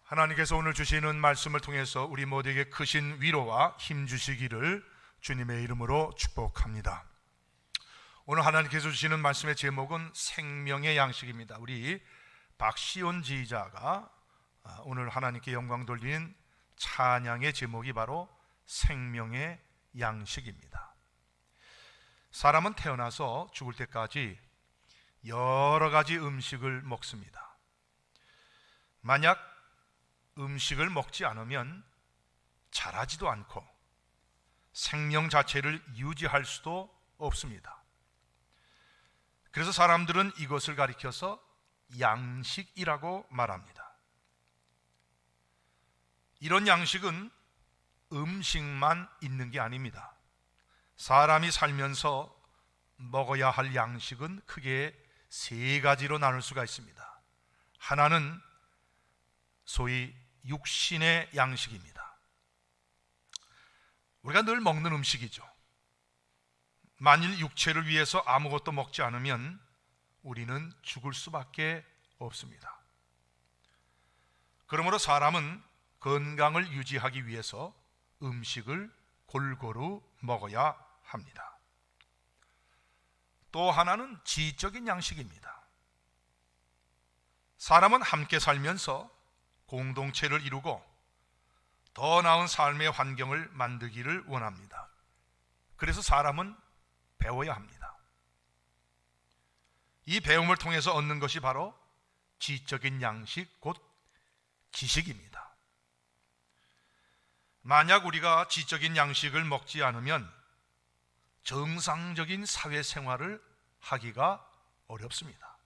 하나님께서 오늘 주시는 말씀을 통해서 우리 모두에게 크신 위로와 힘 주시기를 주님의 이름으로 축복합니다. 오늘 하나님께서 주시는 말씀의 제목은 생명의 양식입니다. 우리 박시온 지휘자가 오늘 하나님께 영광 돌리는 찬양의 제목이 바로 생명의 양식입니다. 사람은 태어나서 죽을 때까지 여러 가지 음식을 먹습니다. 만약 음식을 먹지 않으면 자라지도 않고 생명 자체를 유지할 수도 없습니다. 그래서 사람들은 이것을 가리켜서 양식이라고 말합니다. 이런 양식은 음식만 있는 게 아닙니다. 사람이 살면서 먹어야 할 양식은 크게 세 가지로 나눌 수가 있습니다. 하나는 소위 육신의 양식입니다. 우리가 늘 먹는 음식이죠. 만일 육체를 위해서 아무것도 먹지 않으면 우리는 죽을 수밖에 없습니다. 그러므로 사람은 건강을 유지하기 위해서 음식을 골고루 먹어야 합니다. 또 하나는 지적인 양식입니다. 사람은 함께 살면서 공동체를 이루고 더 나은 삶의 환경을 만들기를 원합니다. 그래서 사람은 배워야 합니다. 이 배움을 통해서 얻는 것이 바로 지적인 양식, 곧 지식입니다. 만약 우리가 지적인 양식을 먹지 않으면 정상적인 사회생활을 하기가 어렵습니다.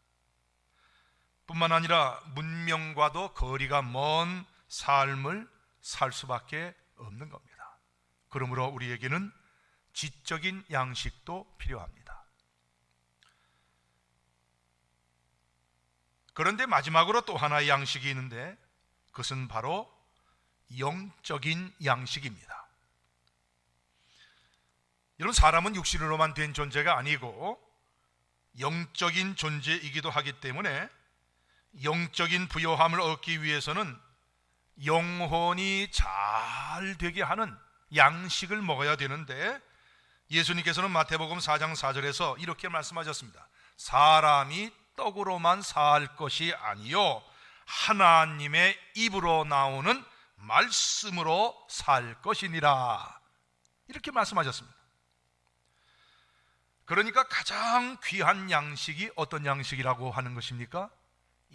뿐만 아니라 문명과도 거리가 먼 삶을 살 수밖에 없는 겁니다. 그러므로 우리에게는 지적인 양식도 필요합니다. 그런데 마지막으로 또 하나의 양식이 있는데 그것은 바로 영적인 양식입니다. 여러분, 사람은 육신으로만 된 존재가 아니고 영적인 존재이기도 하기 때문에 영적인 부요함을 얻기 위해서는 영혼이 잘 되게 하는 양식을 먹어야 되는데, 예수님께서는 마태복음 4장 4절에서 이렇게 말씀하셨습니다. 사람이 떡으로만 살 것이 아니요 하나님의 입으로 나오는 말씀으로 살 것이니라, 이렇게 말씀하셨습니다. 그러니까 가장 귀한 양식이 어떤 양식이라고 하는 것입니까?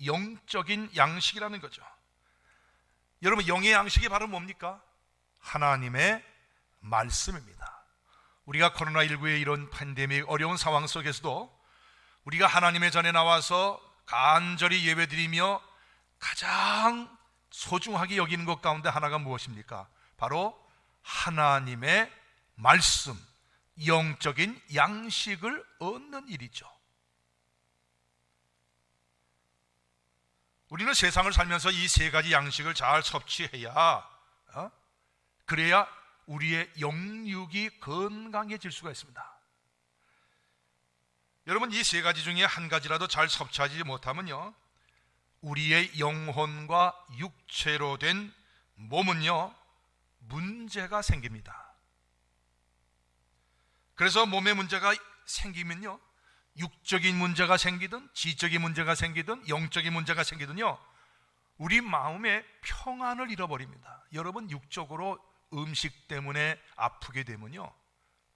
영적인 양식이라는 거죠. 여러분, 영의 양식이 바로 뭡니까? 하나님의 말씀입니다. 우리가 코로나19의 이런 팬데믹 어려운 상황 속에서도 우리가 하나님의 전에 나와서 간절히 예배드리며 가장 소중하게 여기는 것 가운데 하나가 무엇입니까? 바로 하나님의 말씀, 영적인 양식을 얻는 일이죠. 우리는 세상을 살면서 이 세 가지 양식을 잘 섭취해야 그래야 우리의 영육이 건강해질 수가 있습니다. 여러분, 이 세 가지 중에 한 가지라도 잘 섭취하지 못하면요, 우리의 영혼과 육체로 된 몸은요, 문제가 생깁니다. 그래서 몸에 문제가 생기면요, 육적인 문제가 생기든 지적인 문제가 생기든 영적인 문제가 생기든요, 우리 마음의 평안을 잃어버립니다. 여러분, 육적으로 음식 때문에 아프게 되면요,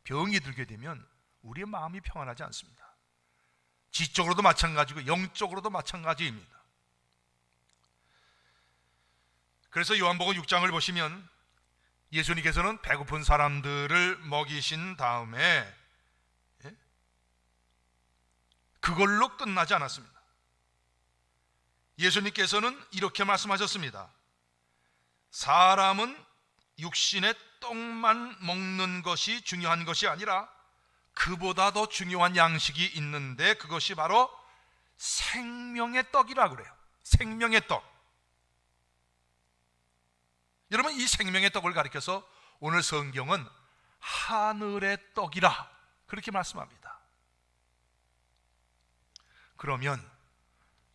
병이 들게 되면 우리의 마음이 평안하지 않습니다. 지적으로도 마찬가지고 영적으로도 마찬가지입니다. 그래서 요한복음 6장을 보시면 예수님께서는 배고픈 사람들을 먹이신 다음에 그걸로 끝나지 않았습니다. 예수님께서는 이렇게 말씀하셨습니다. 사람은 육신의 떡만 먹는 것이 중요한 것이 아니라 그보다 더 중요한 양식이 있는데 그것이 바로 생명의 떡이라고 그래요. 생명의 떡. 여러분, 이 생명의 떡을 가리켜서 오늘 성경은 하늘의 떡이라 그렇게 말씀합니다. 그러면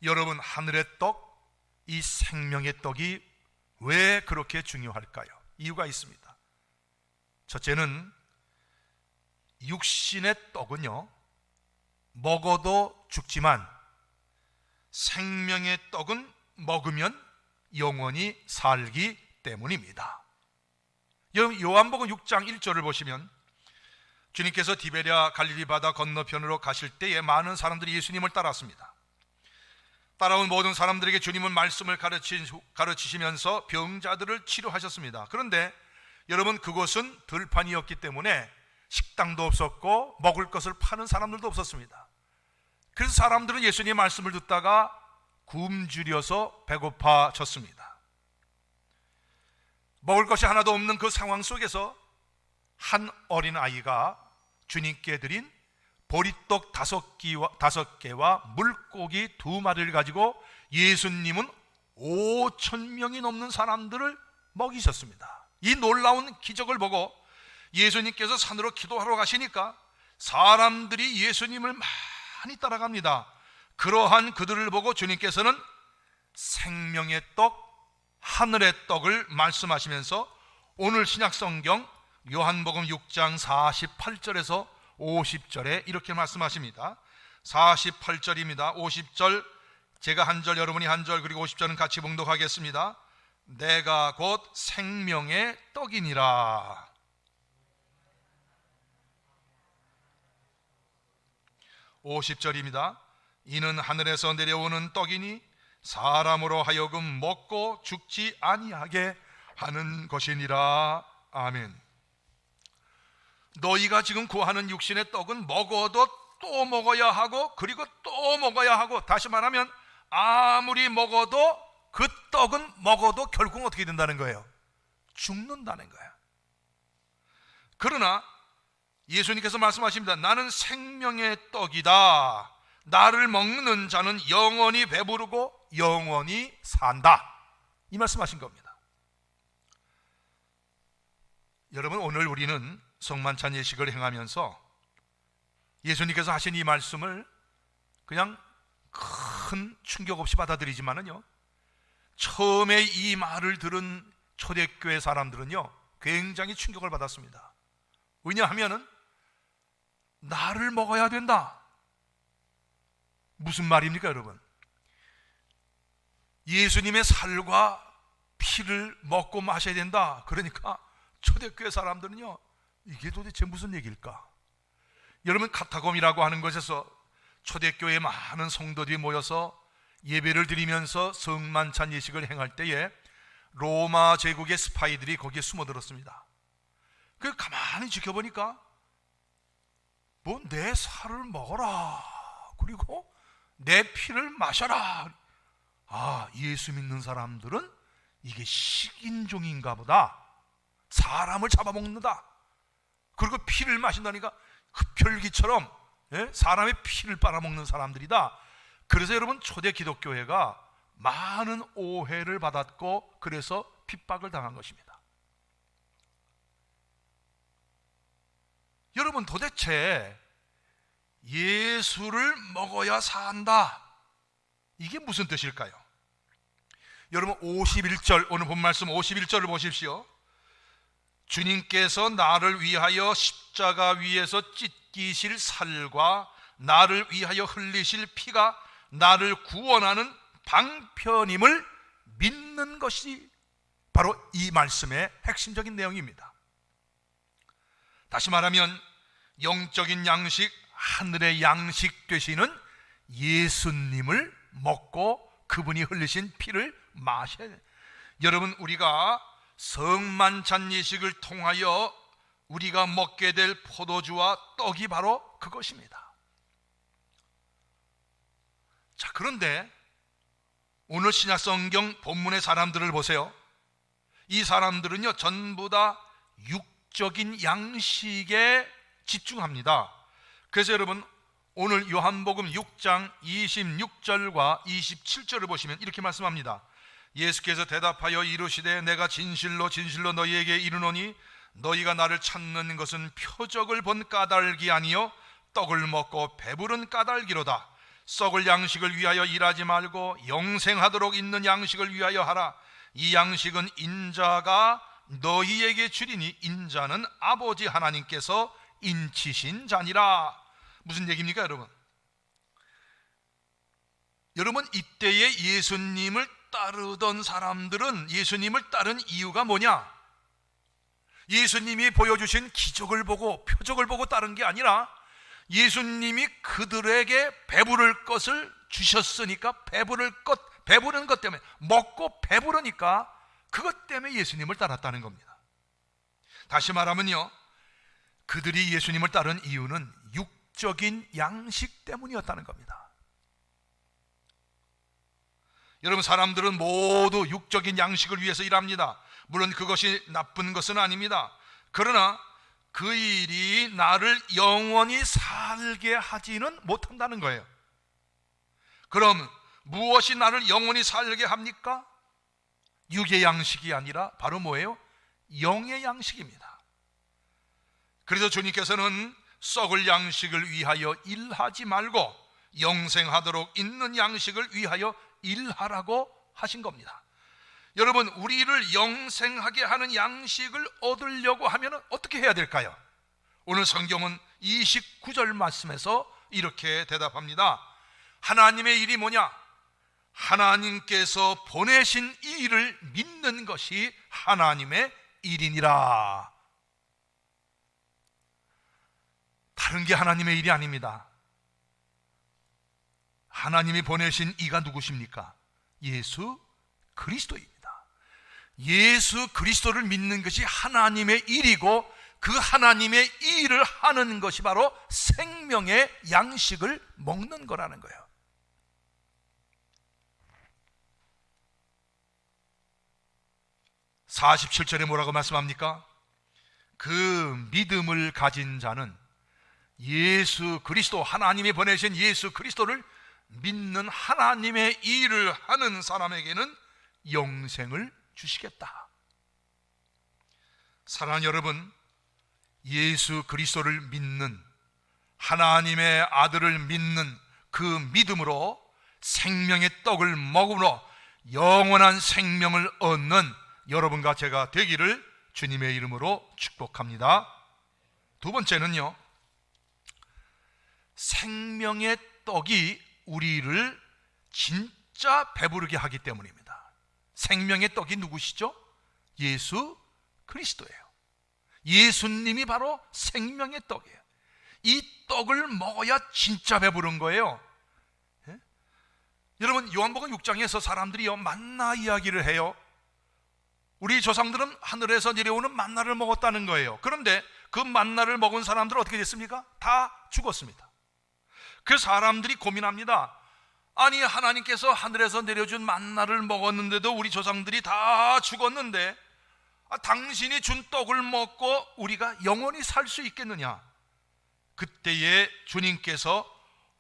여러분, 하늘의 떡, 이 생명의 떡이 왜 그렇게 중요할까요? 이유가 있습니다. 첫째는 육신의 떡은요, 먹어도 죽지만 생명의 떡은 먹으면 영원히 살기 때문입니다. 요한복음 6장 1절을 보시면 주님께서 디베랴 갈릴리 바다 건너편으로 가실 때에 많은 사람들이 예수님을 따랐습니다. 따라온 모든 사람들에게 주님은 말씀을 가르치시면서 병자들을 치료하셨습니다. 그런데 여러분, 그곳은 들판이었기 때문에 식당도 없었고 먹을 것을 파는 사람들도 없었습니다. 그래서 사람들은 예수님의 말씀을 듣다가 굶주려서 배고파졌습니다. 먹을 것이 하나도 없는 그 상황 속에서 한 어린아이가 주님께 드린 보리떡 5개와 물고기 2마리를 가지고 예수님은 5,000명이 넘는 사람들을 먹이셨습니다. 이 놀라운 기적을 보고 예수님께서 산으로 기도하러 가시니까 사람들이 예수님을 많이 따라갑니다. 그러한 그들을 보고 주님께서는 생명의 떡, 하늘의 떡을 말씀하시면서 오늘 신약성경 요한복음 6장 48절에서 50절에 이렇게 말씀하십니다. 48절입니다. 50절 제가 한 절, 여러분이 한 절, 그리고 50절은 같이 봉독하겠습니다. 내가 곧 생명의 떡이니라. (50절입니다) 이는 하늘에서 내려오는 떡이니 사람으로 하여금 먹고 죽지 아니하게 하는 것이니라. 아멘. 너희가 지금 구하는 육신의 떡은 먹어도 또 먹어야 하고 그리고 또 먹어야 하고, 다시 말하면 아무리 먹어도 그 떡은 먹어도 결국 어떻게 된다는 거예요? 죽는다는 거예요. 그러나 예수님께서 말씀하십니다. 나는 생명의 떡이다. 나를 먹는 자는 영원히 배부르고 영원히 산다. 이 말씀하신 겁니다. 여러분, 오늘 우리는 성만찬 예식을 행하면서 예수님께서 하신 이 말씀을 그냥 큰 충격 없이 받아들이지만은요, 처음에 이 말을 들은 초대교회 사람들은요 굉장히 충격을 받았습니다. 왜냐하면은 나를 먹어야 된다. 무슨 말입니까, 여러분? 예수님의 살과 피를 먹고 마셔야 된다. 그러니까 초대교회 사람들은요, 이게 도대체 무슨 얘기일까? 여러분, 카타콤이라고 하는 곳에서 초대교회에 많은 성도들이 모여서 예배를 드리면서 성만찬 예식을 행할 때에 로마 제국의 스파이들이 거기에 숨어들었습니다. 그 가만히 지켜보니까 뭐 내 살을 먹어라, 그리고 내 피를 마셔라. 아, 예수 믿는 사람들은 이게 식인종인가 보다. 사람을 잡아먹는다. 그리고 피를 마신다니까 흡혈귀처럼 사람의 피를 빨아먹는 사람들이다. 그래서 여러분, 초대 기독교회가 많은 오해를 받았고 그래서 핍박을 당한 것입니다. 여러분, 도대체 예수를 먹어야 산다, 이게 무슨 뜻일까요? 여러분, 51절, 오늘 본 말씀 51절을 보십시오. 주님께서 나를 위하여 십자가 위에서 찢기실 살과 나를 위하여 흘리실 피가 나를 구원하는 방편임을 믿는 것이 바로 이 말씀의 핵심적인 내용입니다. 다시 말하면 영적인 양식, 하늘의 양식 되시는 예수님을 먹고 그분이 흘리신 피를 마셔야 돼요. 여러분, 우리가 성만찬 예식을 통하여 우리가 먹게 될 포도주와 떡이 바로 그것입니다. 자, 그런데 오늘 신약성경 본문의 사람들을 보세요. 이 사람들은요 전부 다 육적인 양식에 집중합니다. 그래서 여러분, 오늘 요한복음 6장 26절과 27절을 보시면 이렇게 말씀합니다. 예수께서 대답하여 이르시되 내가 진실로 진실로 너희에게 이르노니 너희가 나를 찾는 것은 표적을 본 까닭이 아니요 떡을 먹고 배부른 까닭이로다. 썩을 양식을 위하여 일하지 말고 영생하도록 있는 양식을 위하여 하라. 이 양식은 인자가 너희에게 주리니 인자는 아버지 하나님께서 인치신 자니라. 무슨 얘기입니까, 여러분? 여러분, 이때에 예수님을 따르던 사람들은 예수님을 따른 이유가 뭐냐? 예수님이 보여주신 기적을 보고 표적을 보고 따른 게 아니라 예수님이 그들에게 배부를 것을 주셨으니까 배부른 것 때문에, 먹고 배부르니까 그것 때문에 예수님을 따랐다는 겁니다. 다시 말하면요, 그들이 예수님을 따른 이유는 육적인 양식 때문이었다는 겁니다. 여러분, 사람들은 모두 육적인 양식을 위해서 일합니다. 물론 그것이 나쁜 것은 아닙니다. 그러나 그 일이 나를 영원히 살게 하지는 못한다는 거예요. 그럼 무엇이 나를 영원히 살게 합니까? 육의 양식이 아니라 바로 뭐예요? 영의 양식입니다. 그래서 주님께서는 썩을 양식을 위하여 일하지 말고 영생하도록 있는 양식을 위하여 일하라고 하신 겁니다. 여러분, 우리를 영생하게 하는 양식을 얻으려고 하면 어떻게 해야 될까요? 오늘 성경은 29절 말씀에서 이렇게 대답합니다. 하나님의 일이 뭐냐? 하나님께서 보내신 이 일을 믿는 것이 하나님의 일이니라. 다른 게 하나님의 일이 아닙니다. 하나님이 보내신 이가 누구십니까? 예수 그리스도입니다. 예수 그리스도를 믿는 것이 하나님의 일이고, 그 하나님의 일을 하는 것이 바로 생명의 양식을 먹는 거라는 거예요. (47절에) 뭐라고 말씀합니까? 그 믿음을 가진 자는 예수 그리스도, 하나님이 보내신 예수 그리스도를 믿는 하나님의 일을 하는 사람에게는 영생을 주시겠다. 사랑하는 여러분, 예수 그리스도를 믿는, 하나님의 아들을 믿는 그 믿음으로 생명의 떡을 먹음으로 영원한 생명을 얻는 여러분과 제가 되기를 주님의 이름으로 축복합니다. 두 번째는요, 생명의 떡이 우리를 진짜 배부르게 하기 때문입니다. 생명의 떡이 누구시죠? 예수 그리스도예요. 예수님이 바로 생명의 떡이에요. 이 떡을 먹어야 진짜 배부른 거예요. 예? 여러분, 요한복음 6장에서 사람들이 만나 이야기를 해요. 우리 조상들은 하늘에서 내려오는 만나를 먹었다는 거예요. 그런데 그 만나를 먹은 사람들은 어떻게 됐습니까? 다 죽었습니다. 그 사람들이 고민합니다. 아니, 하나님께서 하늘에서 내려준 만나를 먹었는데도 우리 조상들이 다 죽었는데 당신이 준 떡을 먹고 우리가 영원히 살 수 있겠느냐? 그때에 주님께서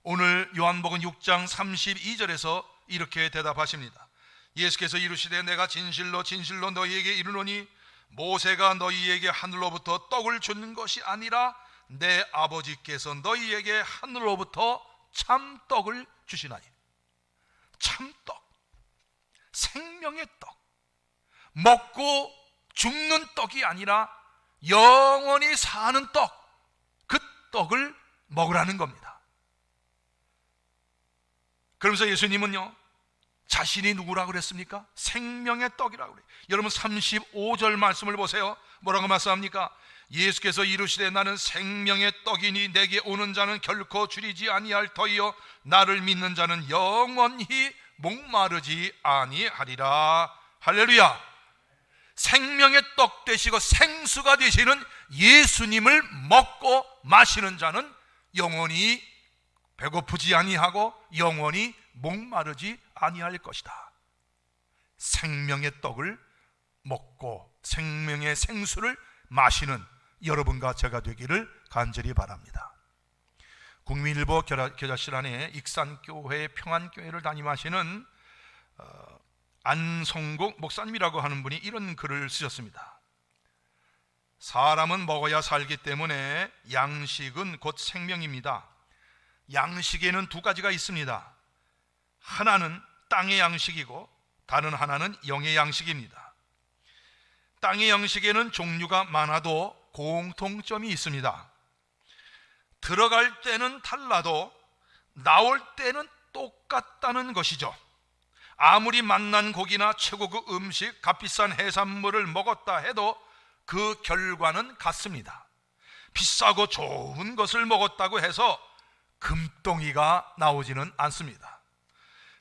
오늘 요한복음 6장 32절에서 이렇게 대답하십니다. 예수께서 이르시되 내가 진실로 진실로 너희에게 이르노니 모세가 너희에게 하늘로부터 떡을 주는 것이 아니라 내 아버지께서 너희에게 하늘로부터 참떡을 주시나니. 참떡, 생명의 떡, 먹고 죽는 떡이 아니라 영원히 사는 떡, 그 떡을 먹으라는 겁니다. 그러면서 예수님은요, 자신이 누구라고 그랬습니까? 생명의 떡이라고 그래요. 여러분, 35절 말씀을 보세요. 뭐라고 말씀합니까? 예수께서 이르시되 나는 생명의 떡이니 내게 오는 자는 결코 줄이지 아니할 터이요 나를 믿는 자는 영원히 목마르지 아니하리라. 할렐루야. 생명의 떡 되시고 생수가 되시는 예수님을 먹고 마시는 자는 영원히 배고프지 아니하고 영원히 목마르지 아니할 것이다. 생명의 떡을 먹고 생명의 생수를 마시는 여러분과 제가 되기를 간절히 바랍니다. 국민일보 겨자실 안에 익산교회 평안교회를 담임하시는 안성국 목사님이라고 하는 분이 이런 글을 쓰셨습니다. 사람은 먹어야 살기 때문에 양식은 곧 생명입니다. 양식에는 두 가지가 있습니다. 하나는 땅의 양식이고 다른 하나는 영의 양식입니다. 땅의 양식에는 종류가 많아도 공통점이 있습니다. 들어갈 때는 달라도 나올 때는 똑같다는 것이죠. 아무리 맛난 고기나 최고급 음식, 값비싼 해산물을 먹었다 해도 그 결과는 같습니다. 비싸고 좋은 것을 먹었다고 해서 금덩이가 나오지는 않습니다.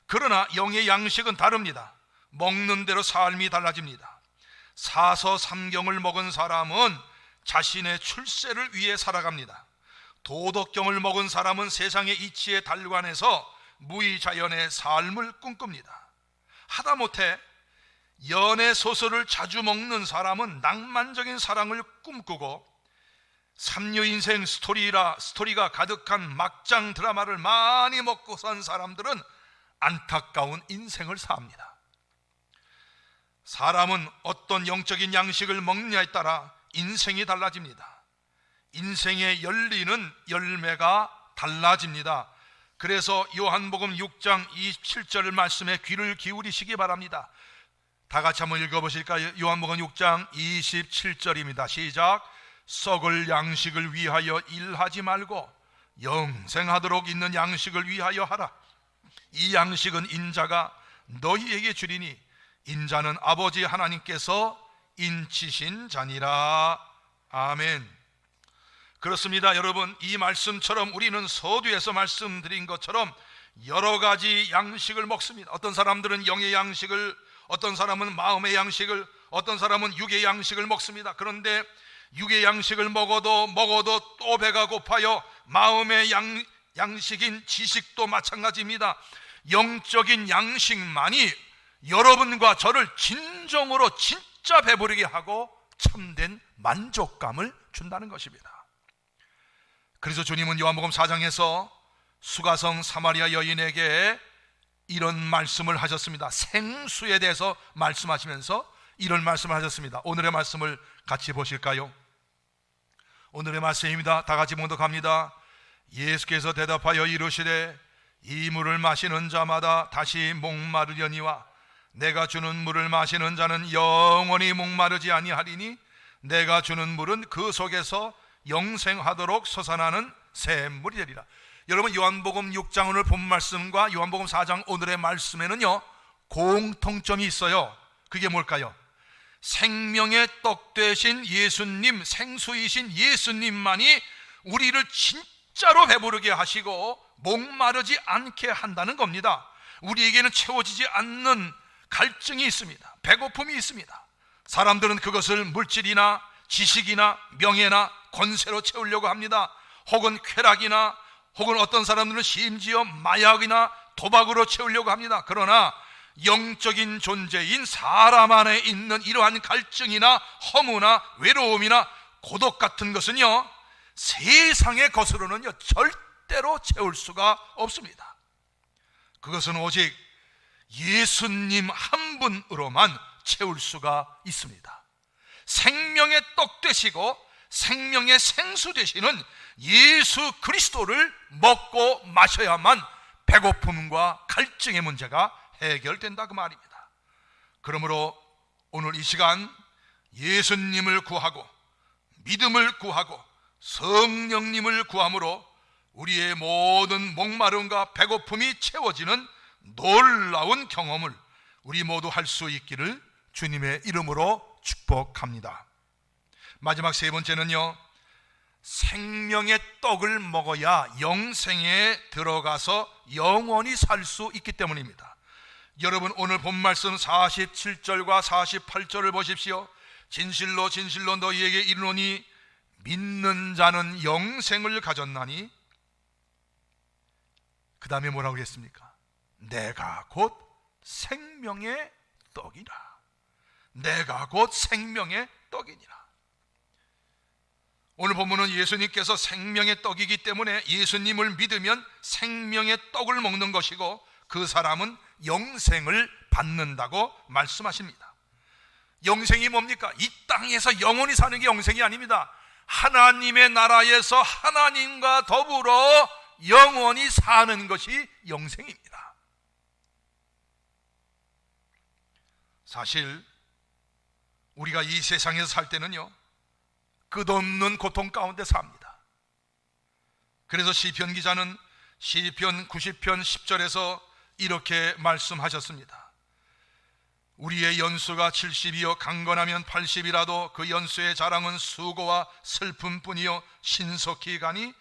그러나 영의 양식은 다릅니다. 먹는 대로 삶이 달라집니다. 사서삼경을 먹은 사람은 자신의 출세를 위해 살아갑니다. 도덕경을 먹은 사람은 세상의 이치에 달관해서 무의자연의 삶을 꿈꿉니다. 하다못해 연애 소설을 자주 먹는 사람은 낭만적인 사랑을 꿈꾸고 삼류인생 스토리가 가득한 막장 드라마를 많이 먹고 산 사람들은 안타까운 인생을 삽니다. 사람은 어떤 영적인 양식을 먹느냐에 따라 인생이 달라집니다. 인생에 열리는 열매가 달라집니다. 그래서 요한복음 6장 27절 말씀에 귀를 기울이시기 바랍니다. 다 같이 한번 읽어보실까요? 요한복음 6장 27절입니다. 시작. 썩을 양식을 위하여 일하지 말고 영생하도록 있는 양식을 위하여 하라. 이 양식은 인자가 너희에게 주리니 인자는 아버지 하나님께서 인치신 자니라. 아멘. 그렇습니다. 여러분, 이 말씀처럼 우리는 서두에서 말씀드린 것처럼 여러 가지 양식을 먹습니다. 어떤 사람들은 영의 양식을, 어떤 사람은 마음의 양식을, 어떤 사람은 육의 양식을 먹습니다. 그런데 육의 양식을 먹어도 또 배가 고파요. 마음의 양식인 지식도 마찬가지입니다. 영적인 양식만이 여러분과 저를 진정으로 진짜 배부르게 하고 참된 만족감을 준다는 것입니다. 그래서 주님은 요한복음 4장에서 수가성 사마리아 여인에게 이런 말씀을 하셨습니다. 생수에 대해서 말씀하시면서 이런 말씀을 하셨습니다. 오늘의 말씀을 같이 보실까요? 오늘의 말씀입니다. 다 같이 봉독합니다. 예수께서 대답하여 이르시되 이 물을 마시는 자마다 다시 목마르려니와 내가 주는 물을 마시는 자는 영원히 목마르지 아니하리니 내가 주는 물은 그 속에서 영생하도록 솟아나는 샘물이 되리라. 여러분, 요한복음 6장 오늘 본 말씀과 요한복음 4장 오늘의 말씀에는요 공통점이 있어요. 그게 뭘까요? 생명의 떡 되신 예수님, 생수이신 예수님만이 우리를 진짜로 배부르게 하시고 목마르지 않게 한다는 겁니다. 우리에게는 채워지지 않는 갈증이 있습니다. 배고픔이 있습니다. 사람들은 그것을 물질이나 지식이나 명예나 권세로 채우려고 합니다. 혹은 쾌락이나 혹은 어떤 사람들은 심지어 마약이나 도박으로 채우려고 합니다. 그러나 영적인 존재인 사람 안에 있는 이러한 갈증이나 허무나 외로움이나 고독 같은 것은요 세상의 것으로는요 절대로 채울 수가 없습니다. 그것은 오직 예수님 한 분으로만 채울 수가 있습니다. 생명의 떡 되시고 생명의 생수 되시는 예수 그리스도를 먹고 마셔야만 배고픔과 갈증의 문제가 해결된다 그 말입니다. 그러므로 오늘 이 시간 예수님을 구하고 믿음을 구하고 성령님을 구함으로 우리의 모든 목마름과 배고픔이 채워지는 놀라운 경험을 우리 모두 할 수 있기를 주님의 이름으로 축복합니다. 마지막 세 번째는요, 생명의 떡을 먹어야 영생에 들어가서 영원히 살 수 있기 때문입니다. 여러분, 오늘 본 말씀 47절과 48절을 보십시오. 진실로 진실로 너희에게 이르노니 믿는 자는 영생을 가졌나니, 그 다음에 뭐라고 그랬습니까? 내가 곧 생명의 떡이라. 내가 곧 생명의 떡이니라. 오늘 본문은 예수님께서 생명의 떡이기 때문에 예수님을 믿으면 생명의 떡을 먹는 것이고 그 사람은 영생을 받는다고 말씀하십니다. 영생이 뭡니까? 이 땅에서 영원히 사는 게 영생이 아닙니다. 하나님의 나라에서 하나님과 더불어 영원히 사는 것이 영생입니다. 사실 우리가 이 세상에서 살 때는요, 끝없는 고통 가운데 삽니다. 그래서 시편 기자는 시편 90편 10절에서 이렇게 말씀하셨습니다. 우리의 연수가 70이요 강건하면 80이라도 그 연수의 자랑은 수고와 슬픔뿐이요 신속히 가니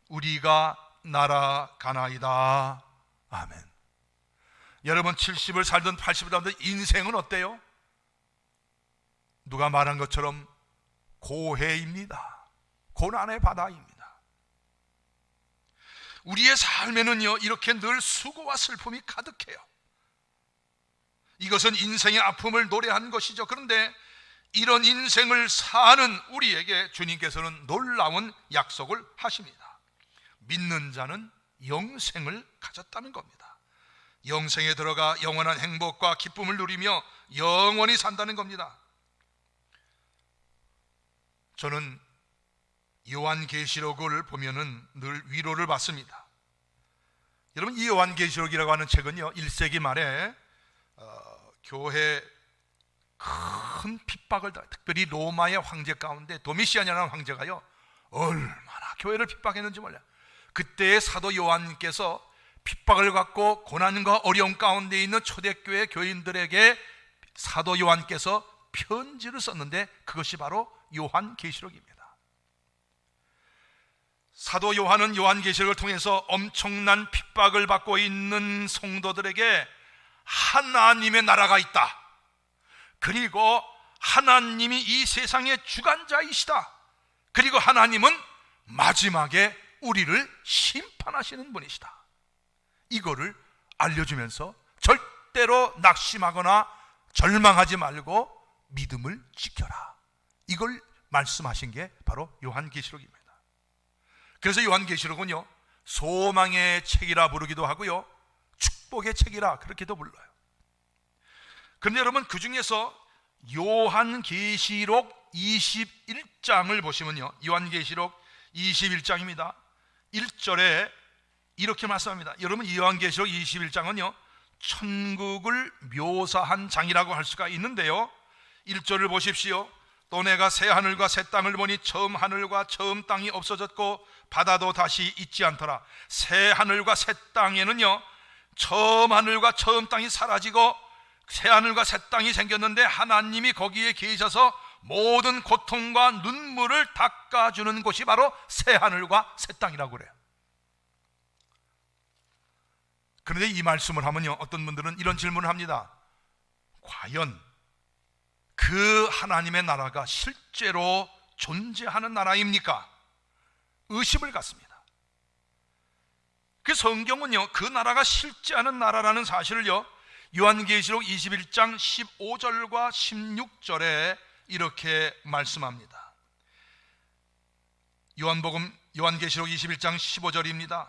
우리가 날아가나이다. 아멘. 여러분, 70을 살든 80을 살든 인생은 어때요? 누가 말한 것처럼 고해입니다. 고난의 바다입니다. 우리의 삶에는요, 이렇게 늘 수고와 슬픔이 가득해요. 이것은 인생의 아픔을 노래한 것이죠. 그런데 이런 인생을 사는 우리에게 주님께서는 놀라운 약속을 하십니다. 믿는 자는 영생을 가졌다는 겁니다. 영생에 들어가 영원한 행복과 기쁨을 누리며 영원히 산다는 겁니다. 저는 요한계시록을 보면은 늘 위로를 받습니다. 여러분, 이 요한계시록이라고 하는 책은요, 1세기 말에 교회 큰 핍박을, 특별히 로마의 황제 가운데 도미시안이라는 황제가요, 얼마나 교회를 핍박했는지 몰라요. 그때의 사도 요한께서 핍박을 받고 고난과 어려움 가운데 있는 초대교회 교인들에게 사도 요한께서 편지를 썼는데 그것이 바로 요한계시록입니다. 사도 요한은 요한계시록을 통해서 엄청난 핍박을 받고 있는 성도들에게 하나님의 나라가 있다, 그리고 하나님이 이 세상의 주관자이시다, 그리고 하나님은 마지막에 우리를 심판하시는 분이시다, 이거를 알려주면서 절대로 낙심하거나 절망하지 말고 믿음을 지켜라, 이걸 말씀하신 게 바로 요한계시록입니다. 그래서 요한계시록은요, 소망의 책이라 부르기도 하고요, 축복의 책이라 그렇게도 불러요. 그런데 여러분, 그 중에서 요한계시록 21장을 보시면요, 요한계시록 21장입니다 1절에 이렇게 말씀합니다. 여러분, 이 요한계시록 21장은요 천국을 묘사한 장이라고 할 수가 있는데요, 1절을 보십시오. 또 내가 새 하늘과 새 땅을 보니 처음 하늘과 처음 땅이 없어졌고 바다도 다시 있지 않더라. 새 하늘과 새 땅에는요, 처음 하늘과 처음 땅이 사라지고 새 하늘과 새 땅이 생겼는데 하나님이 거기에 계셔서 모든 고통과 눈물을 닦아주는 곳이 바로 새 하늘과 새 땅이라고 그래요. 그런데 이 말씀을 하면요, 어떤 분들은 이런 질문을 합니다. 과연 그 하나님의 나라가 실제로 존재하는 나라입니까? 의심을 갖습니다. 그 성경은요, 그 나라가 실제하는 나라라는 사실을요, 요한계시록 21장 15절과 16절에 이렇게 말씀합니다. 요한계시록 21장 15절입니다.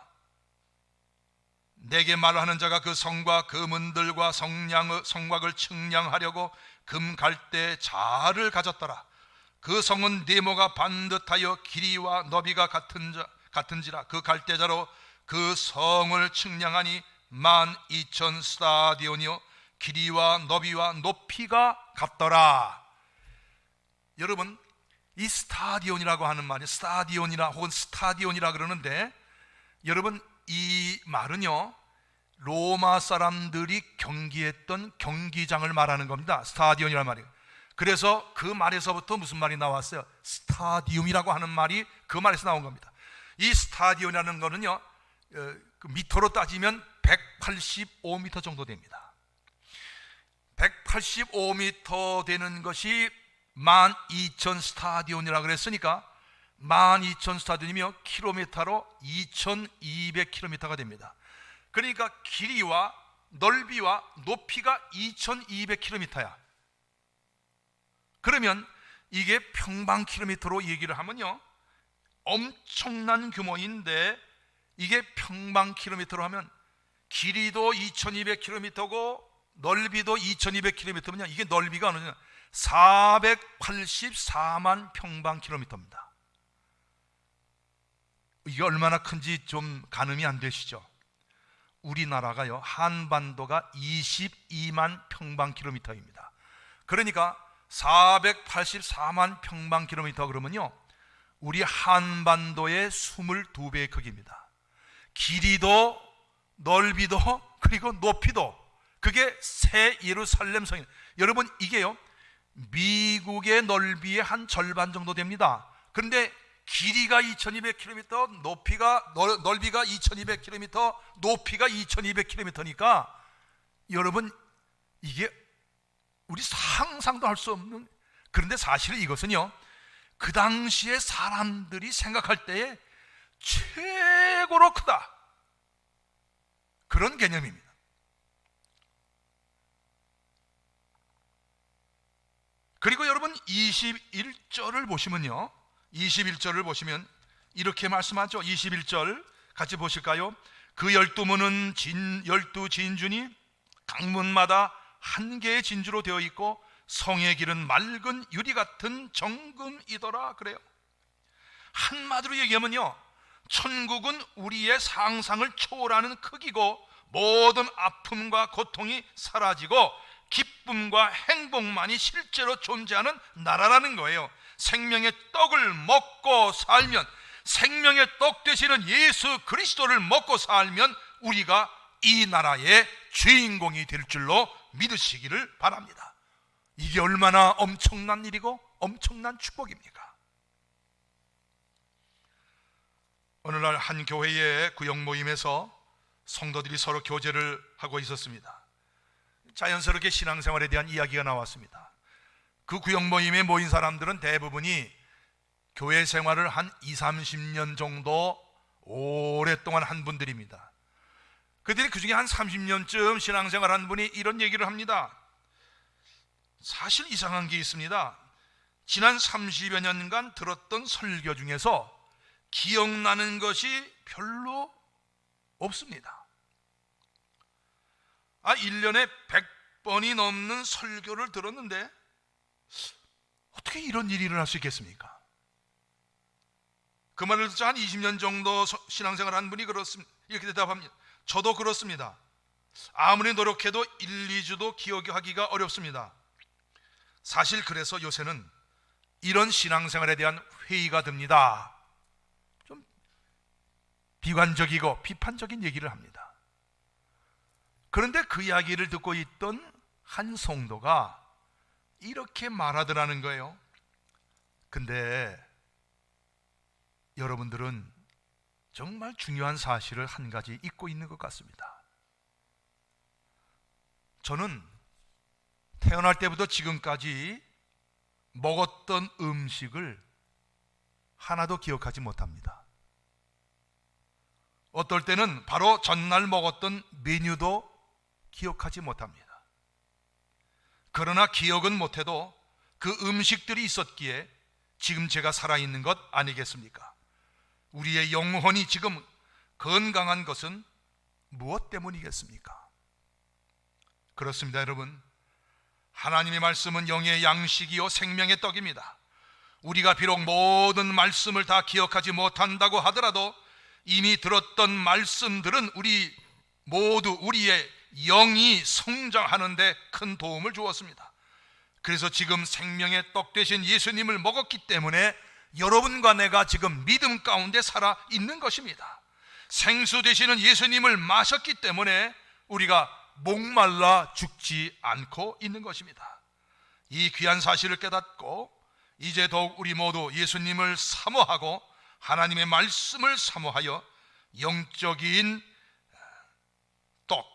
내게 말하는 자가 그 성과 그 문들과 성곽을 측량하려고 금갈대 자를 가졌더라. 그 성은 네모가 반듯하여 길이와 너비가 같은지라. 그 갈대자로 그 성을 측량하니 12,000 스타디온이요 길이와 너비와 높이가 같더라. 여러분, 이 스타디온이라고 하는 말이 스타디온이라 혹은 스타디온이라 그러는데, 여러분, 이 말은요 로마 사람들이 경기했던 경기장을 말하는 겁니다. 스타디온이라는 말이에요. 그래서 그 말에서부터 무슨 말이 나왔어요? 스타디움이라고 하는 말이 그 말에서 나온 겁니다. 이 스타디온이라는 거는요, 그 미터로 따지면 185m 정도 됩니다. 185m 되는 것이 12,000 스타디온이라고 그랬으니까 12,000 스타디온이면 킬로미터로 2,200km가 됩니다. 그러니까 길이와 넓이와 높이가 2,200km야. 그러면 이게 평방킬로미터로 얘기를 하면요, 엄청난 규모인데, 이게 평방킬로미터로 하면 길이도 2,200km고 넓이도 2,200km면요, 이게 넓이가 어느냐 484만 평방킬로미터입니다. 이게 얼마나 큰지 좀 가늠이 안 되시죠? 우리나라가요, 한반도가 22만 평방킬로미터입니다. 그러니까 484만 평방킬로미터 그러면요, 우리 한반도의 22배의 크기입니다. 길이도 넓이도 그리고 높이도, 그게 새 예루살렘 성입니다. 여러분, 이게요, 미국의 넓이의 한 절반 정도 됩니다. 그런데 길이가 2200km, 넓이가 2200km, 높이가 2200km니까 여러분, 이게 우리 상상도 할 수 없는, 그런데 사실 이것은요, 그 당시에 사람들이 생각할 때에 최고로 크다, 그런 개념입니다. 그리고 여러분 21절을 보시면요, 21절을 보시면 이렇게 말씀하죠. 21절 같이 보실까요? 그 12문은 12진주니 각문마다 한 개의 진주로 되어 있고 성의 길은 맑은 유리 같은 정금이더라 그래요. 한마디로 얘기하면요, 천국은 우리의 상상을 초월하는 크기고 모든 아픔과 고통이 사라지고 기쁨과 행복만이 실제로 존재하는 나라라는 거예요. 생명의 떡을 먹고 살면, 생명의 떡 되시는 예수 그리스도를 먹고 살면 우리가 이 나라의 주인공이 될 줄로 믿으시기를 바랍니다. 이게 얼마나 엄청난 일이고 엄청난 축복입니까? 어느 날 한 교회의 구역 모임에서 성도들이 서로 교제를 하고 있었습니다. 자연스럽게 신앙생활에 대한 이야기가 나왔습니다. 그 구역 모임에 모인 사람들은 대부분이 교회 생활을 한 20-30년 정도 오랫동안 한 분들입니다. 그들이 그 중에 한 30년쯤 신앙생활 한 분이 이런 얘기를 합니다. 사실 이상한 게 있습니다. 지난 30여 년간 들었던 설교 중에서 기억나는 것이 별로 없습니다. 1년에 100번이 넘는 설교를 들었는데 어떻게 이런 일이 일어날 수 있겠습니까? 그 말을 듣자 한 20년 정도 신앙생활 한 분이 이렇게 대답합니다. 저도 그렇습니다. 아무리 노력해도 1-2주도 기억하기가 어렵습니다. 사실 그래서 요새는 이런 신앙생활에 대한 회의가 듭니다. 좀 비관적이고 비판적인 얘기를 합니다. 그런데 그 이야기를 듣고 있던 한 성도가 이렇게 말하더라는 거예요. 근데 여러분들은 정말 중요한 사실을 한 가지 잊고 있는 것 같습니다. 저는 태어날 때부터 지금까지 먹었던 음식을 하나도 기억하지 못합니다. 어떨 때는 바로 전날 먹었던 메뉴도 기억하지 못합니다. 그러나 기억은 못해도 그 음식들이 있었기에 지금 제가 살아있는 것 아니겠습니까? 우리의 영혼이 지금 건강한 것은 무엇 때문이겠습니까? 그렇습니다, 여러분. 하나님의 말씀은 영의 양식이요 생명의 떡입니다. 우리가 비록 모든 말씀을 다 기억하지 못한다고 하더라도 이미 들었던 말씀들은 우리 모두 우리의 영이 성장하는 데 큰 도움을 주었습니다. 그래서 지금 생명의 떡 되신 예수님을 먹었기 때문에 여러분과 내가 지금 믿음 가운데 살아 있는 것입니다. 생수 되시는 예수님을 마셨기 때문에 우리가 목말라 죽지 않고 있는 것입니다. 이 귀한 사실을 깨닫고 이제 더욱 우리 모두 예수님을 사모하고 하나님의 말씀을 사모하여 영적인 떡,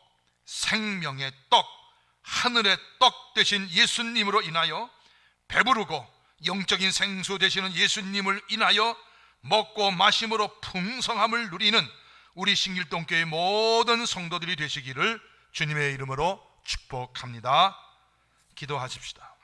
생명의 떡, 하늘의 떡 되신 예수님으로 인하여 배부르고 영적인 생수 되시는 예수님을 인하여 먹고 마심으로 풍성함을 누리는 우리 신길동교회 모든 성도들이 되시기를 주님의 이름으로 축복합니다. 기도하십시다.